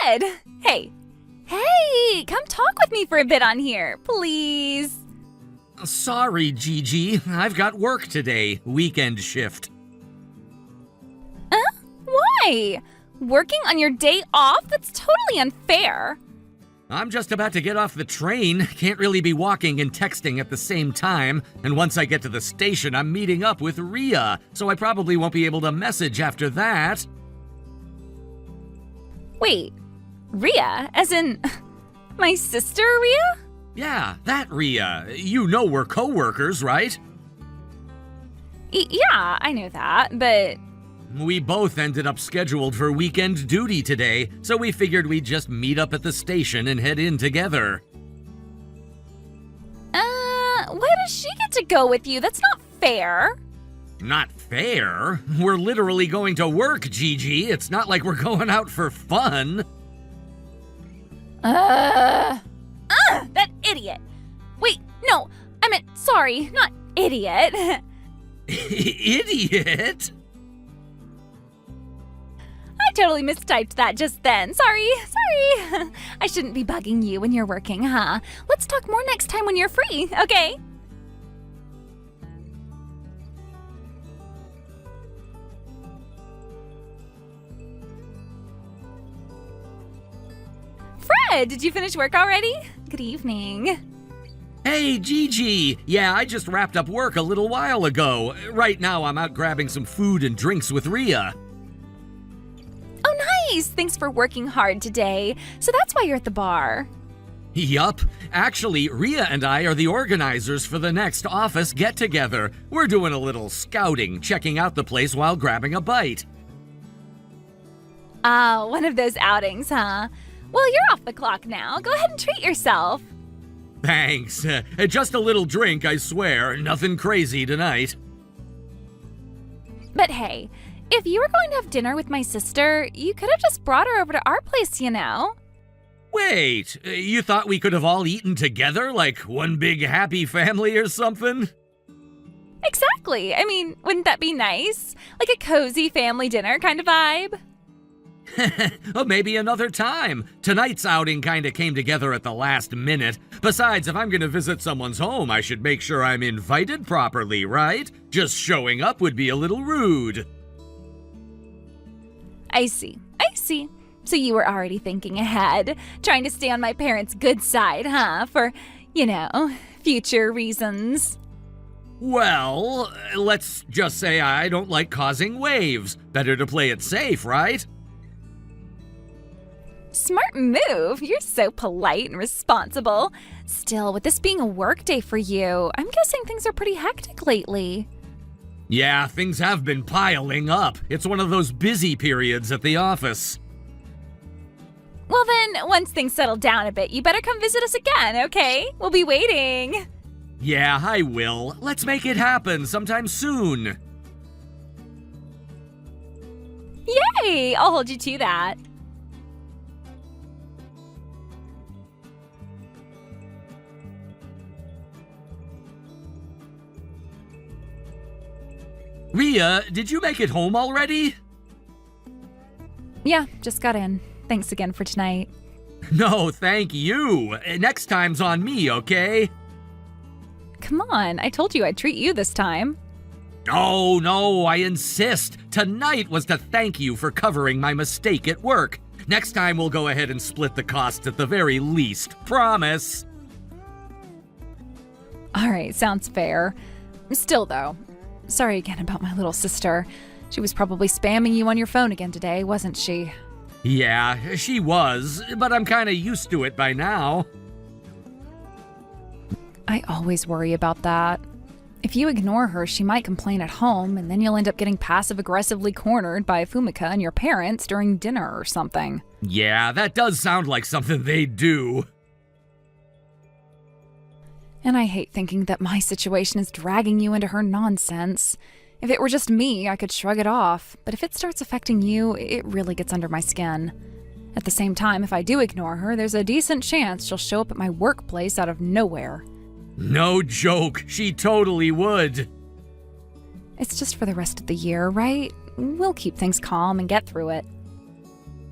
Fred! Hey, come talk with me for a bit on here, please. Sorry, Gigi. I've got work today. Weekend shift. Why? Working on your day off? That's totally unfair. I'm just about to get off the train. Can't really be walking and texting at the same time. And once I get to the station, I'm meeting up with Ria, so I probably won't be able to message after that. Wait, Ria? As in, my sister Ria? Yeah, that Ria. You know we're co-workers, right? Yeah, I know that, but... We both ended up scheduled for weekend duty today, so we figured we'd just meet up at the station and head in together. Why does she get to go with you? That's not fair. Not fair? We're literally going to work, Gigi. It's not like we're going out for fun. That idiot. Wait, no, I meant sorry, not idiot. Idiot? I totally mistyped that just then. Sorry. I shouldn't be bugging you when you're working, huh? Let's talk more next time when you're free, okay? Fred, did you finish work already? Good evening. Hey, Gigi! Yeah, I just wrapped up work a little while ago. Right now, I'm out grabbing some food and drinks with Ria. Oh, nice! Thanks for working hard today. So that's why you're at the bar. Yup. Actually, Ria and I are the organizers for the next office get-together. We're doing a little scouting, checking out the place while grabbing a bite. Ah, one of those outings, huh? Well, you're off the clock now. Go ahead and treat yourself. Thanks. Just a little drink, I swear. Nothing crazy tonight. But hey, if you were going to have dinner with my sister, you could have just brought her over to our place, you know? Wait, you thought we could have all eaten together like one big happy family or something? Exactly. I mean, wouldn't that be nice? Like a cozy family dinner kind of vibe? Well, maybe another time. Tonight's outing kinda came together at the last minute. Besides, if I'm gonna visit someone's home, I should make sure I'm invited properly, right? Just showing up would be a little rude. I see. So you were already thinking ahead, trying to stay on my parents' good side, huh? For, future reasons. Well, let's just say I don't like causing waves. Better to play it safe, right? Smart move. You're so polite and responsible. Still, with this being a work day for you, I'm guessing things are pretty hectic lately. Yeah, things have been piling up. It's one of those busy periods at the office. Well then, once things settle down a bit, you better come visit us again, okay? We'll be waiting. Yeah, I will. Let's make it happen sometime soon. Yay! I'll hold you to that. Ria, did you make it home already? Yeah, just got in. Thanks again for tonight. No, thank you. Next time's on me, okay? Come on, I told you I'd treat you this time. No, I insist. Tonight was to thank you for covering my mistake at work. Next time we'll go ahead and split the costs at the very least. Promise. All right, sounds fair. Still though, sorry again about my little sister. She was probably spamming you on your phone again today, wasn't she? Yeah, she was, but I'm kinda used to it by now. I always worry about that. If you ignore her, she might complain at home, and then you'll end up getting passive-aggressively cornered by Fumika and your parents during dinner or something. Yeah, that does sound like something they'd do. And I hate thinking that my situation is dragging you into her nonsense. If it were just me, I could shrug it off, but if it starts affecting you, it really gets under my skin. At the same time, if I do ignore her, there's a decent chance she'll show up at my workplace out of nowhere. No joke, she totally would. It's just for the rest of the year, right? We'll keep things calm and get through it.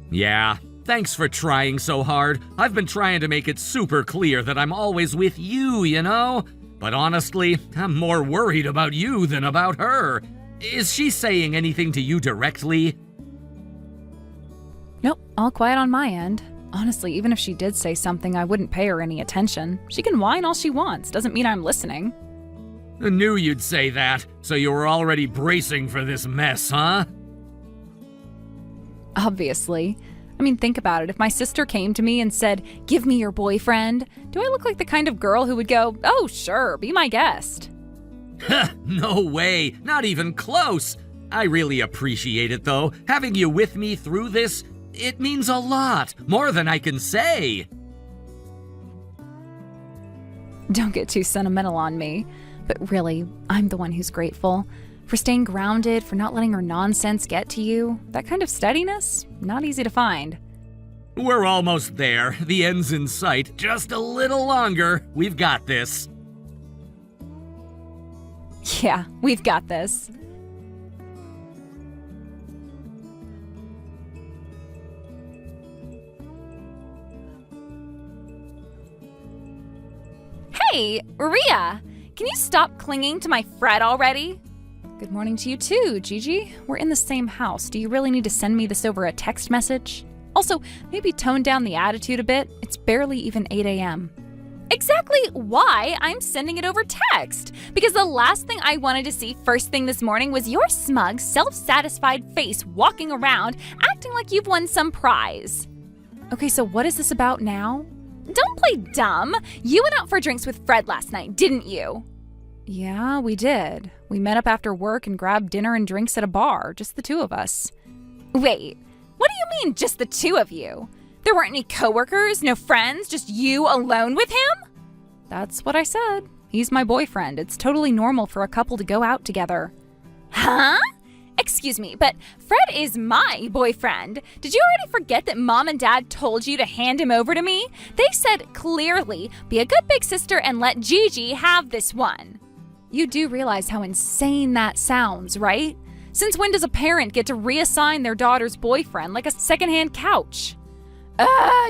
Yeah, Thanks for trying so hard. I've been trying to make it super clear that I'm always with you, you know? But honestly, I'm more worried about you than about her. Is she saying anything to you directly? Nope, all quiet on my end. Honestly, even if she did say something, I wouldn't pay her any attention. She can whine all she wants, doesn't mean I'm listening. I knew you'd say that, so you were already bracing for this mess, huh? Obviously. I mean, think about it. If my sister came to me and said, "Give me your boyfriend," do I look like the kind of girl who would go, "Oh, sure, be my guest"? No way, not even close. I really appreciate it, though. Having you with me through this, it means a lot, more than I can say. Don't get too sentimental on me. But really, I'm the one who's grateful. For staying grounded, for not letting her nonsense get to you. That kind of steadiness, not easy to find. We're almost there. The end's in sight. Just a little longer. We've got this. Yeah, we've got this. Hey, Rhea! Can you stop clinging to my Fred already? Good morning to you too, Gigi. We're in the same house. Do you really need to send me this over a text message? Also, maybe tone down the attitude a bit. It's barely even 8 a.m. Exactly why I'm sending it over text. Because the last thing I wanted to see first thing this morning was your smug, self-satisfied face walking around acting like you've won some prize. Okay, so what is this about now? Don't play dumb. You went out for drinks with Fred last night, didn't you? Yeah, we did. We met up after work and grabbed dinner and drinks at a bar, just the two of us. Wait, what do you mean, just the two of you? There weren't any coworkers, no friends, just you alone with him? That's what I said. He's my boyfriend. It's totally normal for a couple to go out together. Huh? Excuse me, but Fred is my boyfriend. Did you already forget that Mom and Dad told you to hand him over to me? They said clearly, be a good big sister and let Gigi have this one. You do realize how insane that sounds, right? Since when does a parent get to reassign their daughter's boyfriend like a secondhand couch?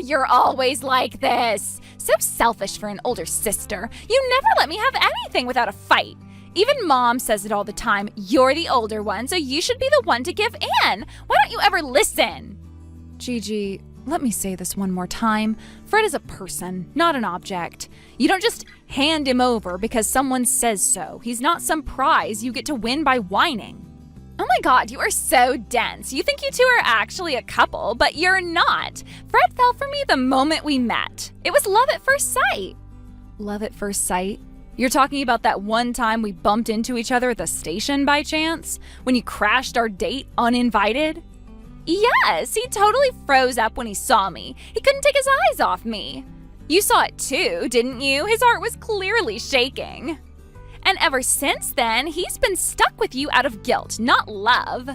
You're always like this. So selfish for an older sister. You never let me have anything without a fight. Even Mom says it all the time. You're the older one, so you should be the one to give in. Why don't you ever listen? Gigi, let me say this one more time. Fred is a person, not an object. You don't just hand him over because someone says so. He's not some prize you get to win by whining. Oh my God, you are so dense. You think you two are actually a couple, but you're not. Fred fell for me the moment we met. It was love at first sight. Love at first sight? You're talking about that one time we bumped into each other at the station by chance? When you crashed our date uninvited? Yes, he totally froze up when he saw me. He couldn't take his eyes off me. You saw it too, didn't you? His heart was clearly shaking. And ever since then, he's been stuck with you out of guilt, not love.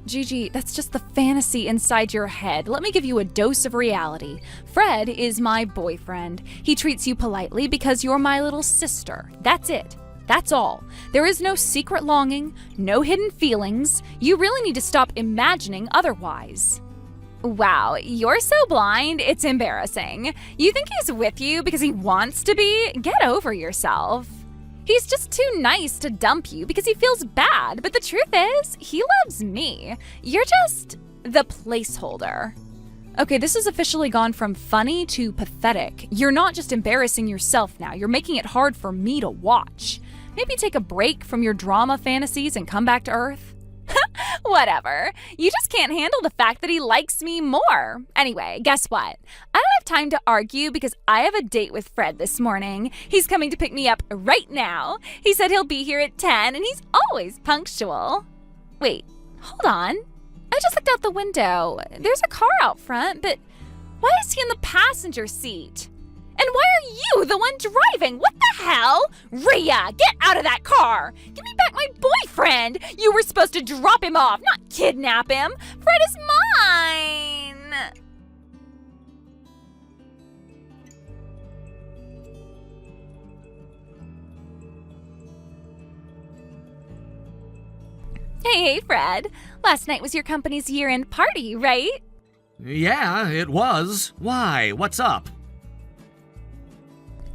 Gigi, that's just the fantasy inside your head. Let me give you a dose of reality. Fred is my boyfriend. He treats you politely because you're my little sister. That's it. That's all. There is no secret longing, no hidden feelings. You really need to stop imagining otherwise. Wow, you're so blind, it's embarrassing. You think he's with you because he wants to be? Get over yourself. He's just too nice to dump you because he feels bad, but the truth is, he loves me. You're just the placeholder. Okay, this has officially gone from funny to pathetic. You're not just embarrassing yourself now, you're making it hard for me to watch. Maybe take a break from your drama fantasies and come back to Earth? Whatever. You just can't handle the fact that he likes me more. Anyway, guess what? I don't have time to argue because I have a date with Fred this morning. He's coming to pick me up right now. He said he'll be here at 10 and he's always punctual. Wait, hold on. I just looked out the window. There's a car out front, but why is he in the passenger seat? And why are you the one driving? What the hell? Rhea, get out of that car! Give me back my boyfriend! You were supposed to drop him off, not kidnap him! Fred is mine! Hey, Fred. Last night was your company's year-end party, right? Yeah, it was. Why? What's up?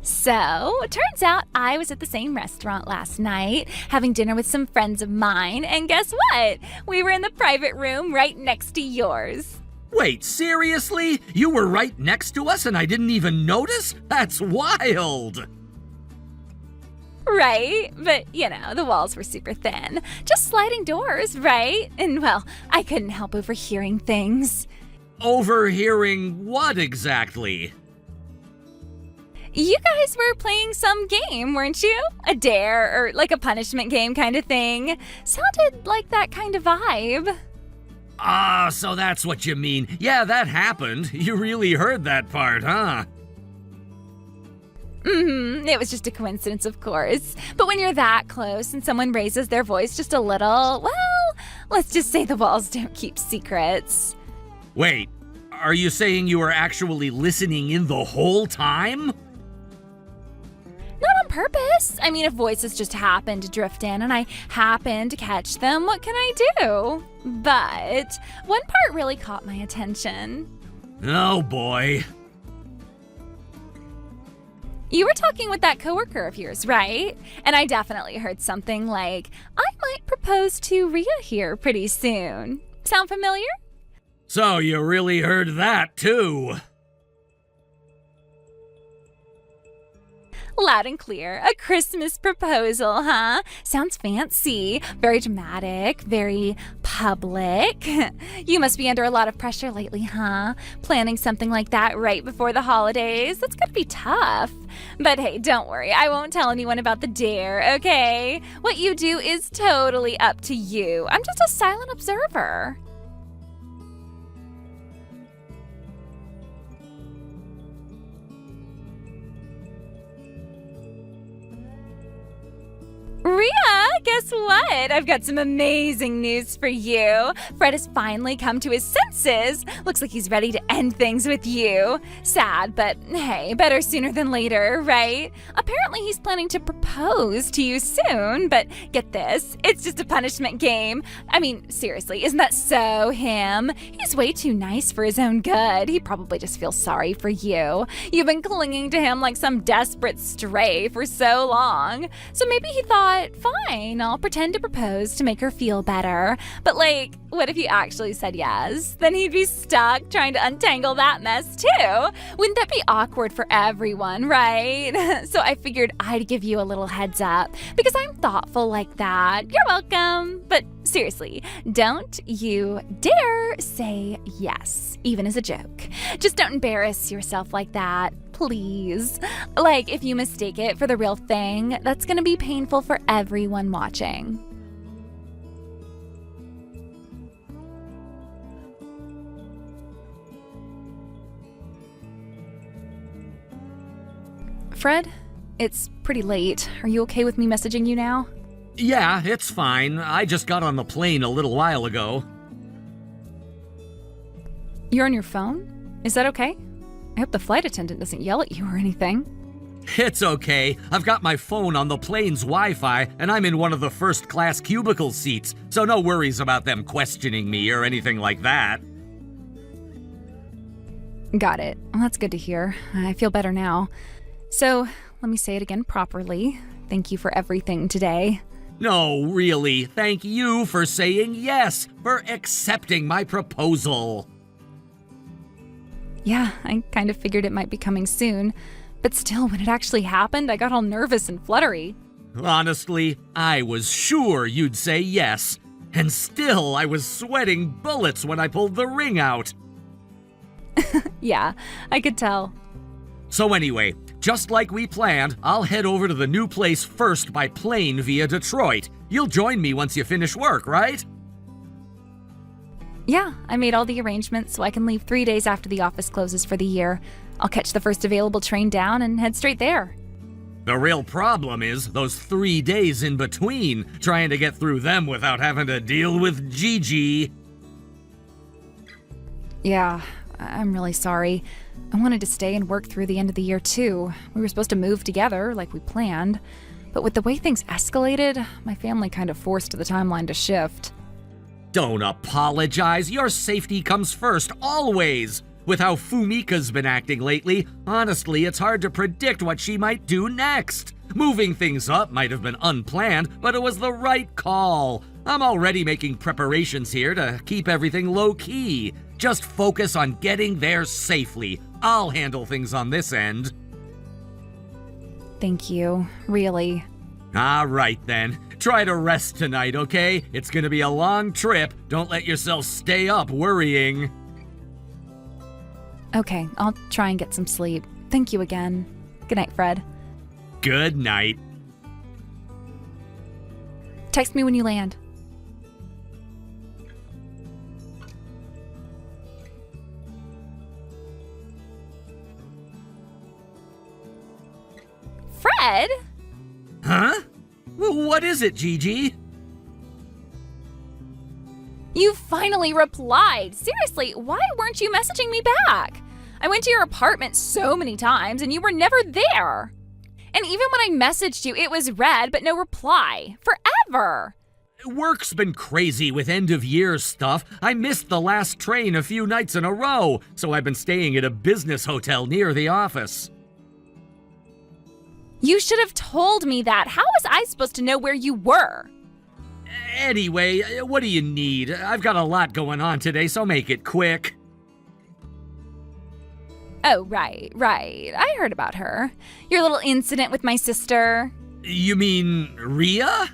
So, it turns out I was at the same restaurant last night, having dinner with some friends of mine, and guess what? We were in the private room right next to yours. Wait, seriously? You were right next to us and I didn't even notice? That's wild! Right? But, the walls were super thin. Just sliding doors, right? And, well, I couldn't help overhearing things. Overhearing what exactly? You guys were playing some game, weren't you? A dare or like a punishment game kind of thing. Sounded like that kind of vibe. Ah, so that's what you mean. Yeah, that happened. You really heard that part, huh? It was just a coincidence, of course. But when you're that close and someone raises their voice just a little, well, let's just say the walls don't keep secrets. Wait, are you saying you were actually listening in the whole time? Not on purpose. I mean, if voices just happen to drift in and I happen to catch them, what can I do? But one part really caught my attention. Oh boy. You were talking with that coworker of yours, right? And I definitely heard something like, I might propose to Rhea here pretty soon. Sound familiar? So you really heard that too? Loud and clear. A Christmas proposal, huh? Sounds fancy. Very dramatic. Very public. You must be under a lot of pressure lately, huh? Planning something like that right before the holidays. That's gotta be tough. But hey, don't worry. I won't tell anyone about the dare, okay? What you do is totally up to you. I'm just a silent observer. Rhea, guess what? I've got some amazing news for you. Fred has finally come to his senses. Looks like he's ready to end things with you. Sad, but hey, better sooner than later, right? Apparently he's planning to propose to you soon, but get this, it's just a punishment game. I mean, seriously, isn't that so him? He's way too nice for his own good. He probably just feels sorry for you. You've been clinging to him like some desperate stray for so long. So maybe he thought, fine, I'll pretend to propose to make her feel better. But what if you actually said yes? Then he'd be stuck trying to untangle that mess too. Wouldn't that be awkward for everyone, right? So I figured I'd give you a little heads up because I'm thoughtful like that. You're welcome. But seriously, don't you dare say yes, even as a joke. Just don't embarrass yourself like that. Please. If you mistake it for the real thing, that's gonna be painful for everyone watching. Fred, it's pretty late. Are you okay with me messaging you now? Yeah, it's fine. I just got on the plane a little while ago. You're on your phone? Is that okay? I hope the flight attendant doesn't yell at you or anything. It's okay. I've got my phone on the plane's Wi-Fi, and I'm in one of the first-class cubicle seats, so no worries about them questioning me or anything like that. Got it. Well, that's good to hear. I feel better now. So, let me say it again properly. Thank you for everything today. No, really. Thank you for saying yes, for accepting my proposal. Yeah, I kind of figured it might be coming soon. But still, when it actually happened, I got all nervous and fluttery. Honestly, I was sure you'd say yes. And still, I was sweating bullets when I pulled the ring out. Yeah, I could tell. So anyway, just like we planned, I'll head over to the new place first by plane via Detroit. You'll join me once you finish work, right? Yeah, I made all the arrangements so I can leave 3 days after the office closes for the year. I'll catch the first available train down and head straight there. The real problem is those 3 days in between, trying to get through them without having to deal with Gigi. Yeah, I'm really sorry. I wanted to stay and work through the end of the year too. We were supposed to move together like we planned. But with the way things escalated, my family kind of forced the timeline to shift. Don't apologize. Your safety comes first, always. With how Fumika's been acting lately, honestly, it's hard to predict what she might do next. Moving things up might have been unplanned, but it was the right call. I'm already making preparations here to keep everything low-key. Just focus on getting there safely. I'll handle things on this end. Thank you, really. All right then. Try to rest tonight, okay? It's gonna be a long trip. Don't let yourself stay up worrying. Okay, I'll try and get some sleep. Thank you again. Good night, Fred. Good night. Text me when you land. Fred? Huh? What is it, Gigi? You finally replied. Seriously, why weren't you messaging me back? I went to your apartment so many times and you were never there. And even when I messaged you, it was read but no reply. Forever. Work's been crazy with end-of-year stuff. I missed the last train a few nights in a row, so I've been staying at a business hotel near the office. You should have told me that. How was I supposed to know where you were? Anyway, what do you need? I've got a lot going on today, so make it quick. Oh, right. I heard about her. Your little incident with my sister. You mean Ria?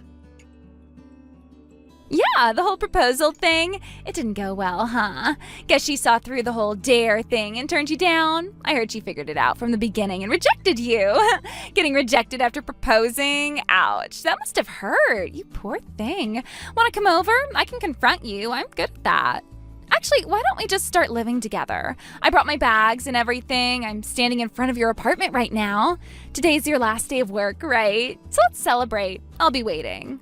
Yeah, the whole proposal thing. It didn't go well, huh? Guess she saw through the whole dare thing and turned you down. I heard she figured it out from the beginning and rejected you. Getting rejected after proposing? Ouch, that must have hurt. You poor thing. Want to come over? I can confront you. I'm good at that. Actually, why don't we just start living together? I brought my bags and everything. I'm standing in front of your apartment right now. Today's your last day of work, right? So let's celebrate. I'll be waiting.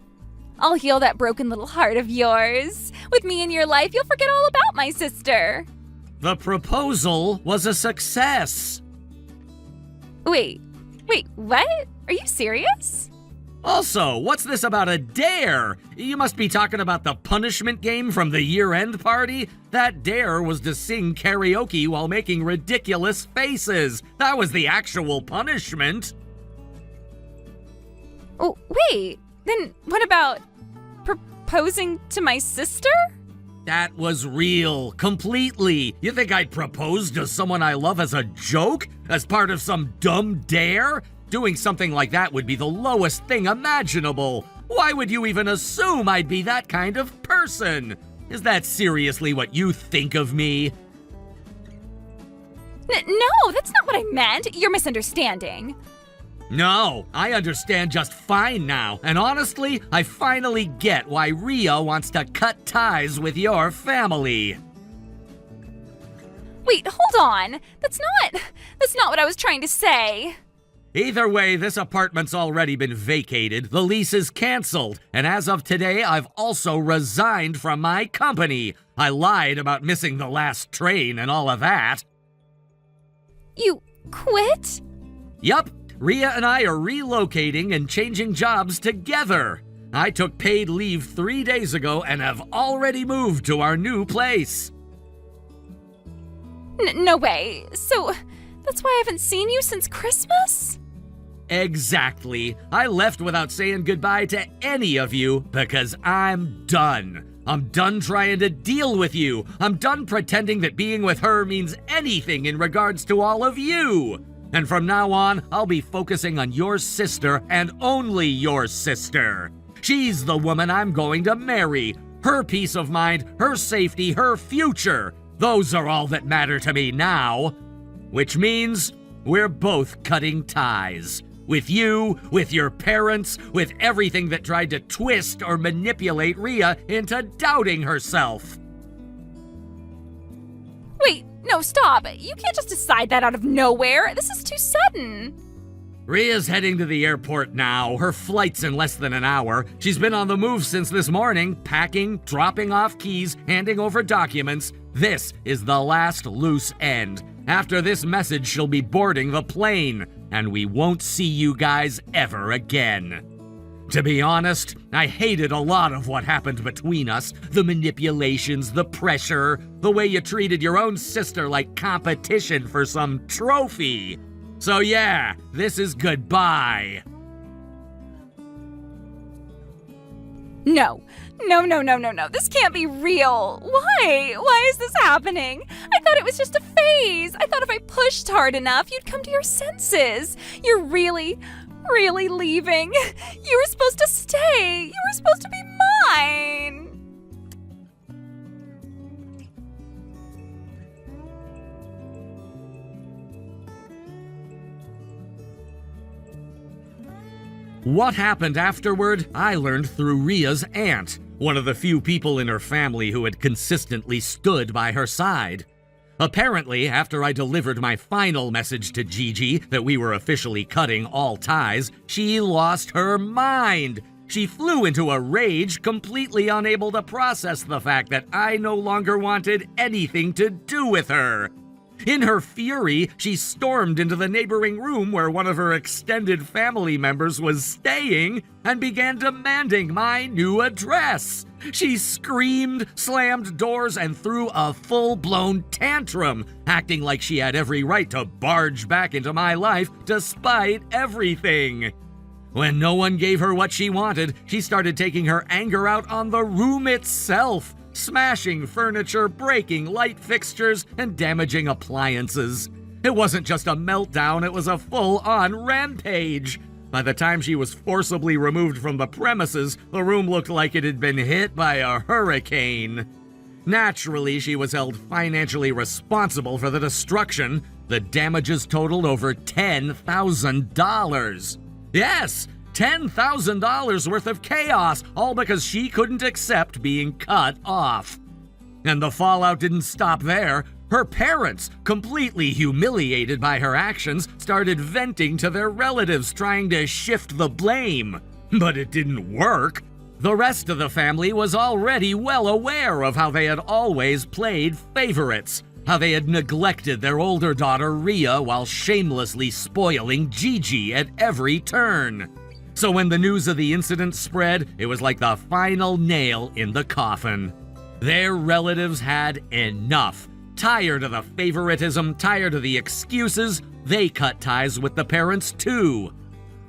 I'll heal that broken little heart of yours. With me in your life, you'll forget all about my sister. The proposal was a success. Wait, what? Are you serious? Also, what's this about a dare? You must be talking about the punishment game from the year-end party? That dare was to sing karaoke while making ridiculous faces. That was the actual punishment. Oh, wait. Then what about proposing to my sister? That was real, completely. You think I'd propose to someone I love as a joke? As part of some dumb dare? Doing something like that would be the lowest thing imaginable. Why would you even assume I'd be that kind of person? Is that seriously what you think of me? No, that's not what I meant. You're misunderstanding. No, I understand just fine now, and honestly, I finally get why Ria wants to cut ties with your family. Wait, hold on. That's not what I was trying to say. Either way, this apartment's already been vacated, the lease is canceled, and as of today, I've also resigned from my company. I lied about missing the last train and all of that. You quit? Yup. Ria and I are relocating and changing jobs together. I took paid leave 3 days ago and have already moved to our new place. No way. So that's why I haven't seen you since Christmas? Exactly. I left without saying goodbye to any of you because I'm done. I'm done trying to deal with you. I'm done pretending that being with her means anything in regards to all of you. And from now on, I'll be focusing on your sister and only your sister. She's the woman I'm going to marry. Her peace of mind, her safety, her future. Those are all that matter to me now. Which means we're both cutting ties. With you, with your parents, with everything that tried to twist or manipulate Ria into doubting herself. Wait, no, stop. You can't just decide that out of nowhere. This is too sudden. Ria's heading to the airport now. Her flight's in less than an hour. She's been on the move since this morning, packing, dropping off keys, handing over documents. This is the last loose end. After this message, she'll be boarding the plane, and we won't see you guys ever again. To be honest, I hated a lot of what happened between us. The manipulations, the pressure, the way you treated your own sister like competition for some trophy. So yeah, this is goodbye. No. This can't be real. Why? Why is this happening? I thought it was just a phase. I thought if I pushed hard enough, you'd come to your senses. You're really leaving. You were supposed to stay. You were supposed to be mine. What happened afterward, I learned through Ria's aunt, one of the few people in her family who had consistently stood by her side. Apparently, after I delivered my final message to Gigi that we were officially cutting all ties, she lost her mind. She flew into a rage, completely unable to process the fact that I no longer wanted anything to do with her. In her fury, she stormed into the neighboring room where one of her extended family members was staying and began demanding my new address. She screamed, slammed doors, and threw a full-blown tantrum, acting like she had every right to barge back into my life despite everything. When no one gave her what she wanted, she started taking her anger out on the room itself, smashing furniture, breaking light fixtures, and damaging appliances. It wasn't just a meltdown, it was a full-on rampage. By the time she was forcibly removed from the premises, the room looked like it had been hit by a hurricane. Naturally, she was held financially responsible for the destruction. The damages totaled over $10,000. Yes! $10,000 worth of chaos, all because she couldn't accept being cut off. And the fallout didn't stop there. Her parents, completely humiliated by her actions, started venting to their relatives, trying to shift the blame. But it didn't work. The rest of the family was already well aware of how they had always played favorites, how they had neglected their older daughter Ria while shamelessly spoiling Gigi at every turn. So when the news of the incident spread, it was like the final nail in the coffin. Their relatives had enough. Tired of the favoritism, tired of the excuses, they cut ties with the parents too.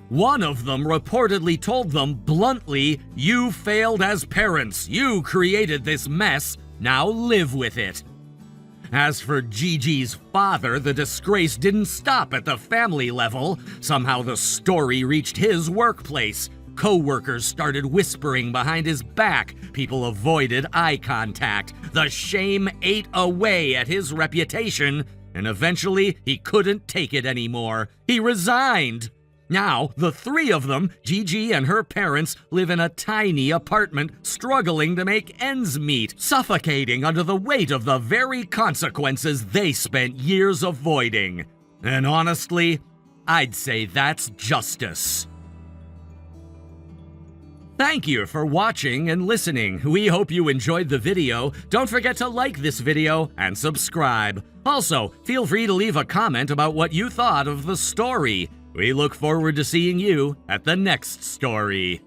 One of them reportedly told them bluntly, "You failed as parents. You created this mess. Now live with it." As for Gigi's father, the disgrace didn't stop at the family level. Somehow the story reached his workplace. Co-workers started whispering behind his back. People avoided eye contact. The shame ate away at his reputation, and eventually he couldn't take it anymore. He resigned. Now, the three of them, Gigi and her parents, live in a tiny apartment, struggling to make ends meet, suffocating under the weight of the very consequences they spent years avoiding. And honestly, I'd say that's justice. Thank you for watching and listening. We hope you enjoyed the video. Don't forget to like this video and subscribe. Also, feel free to leave a comment about what you thought of the story. We look forward to seeing you at the next story.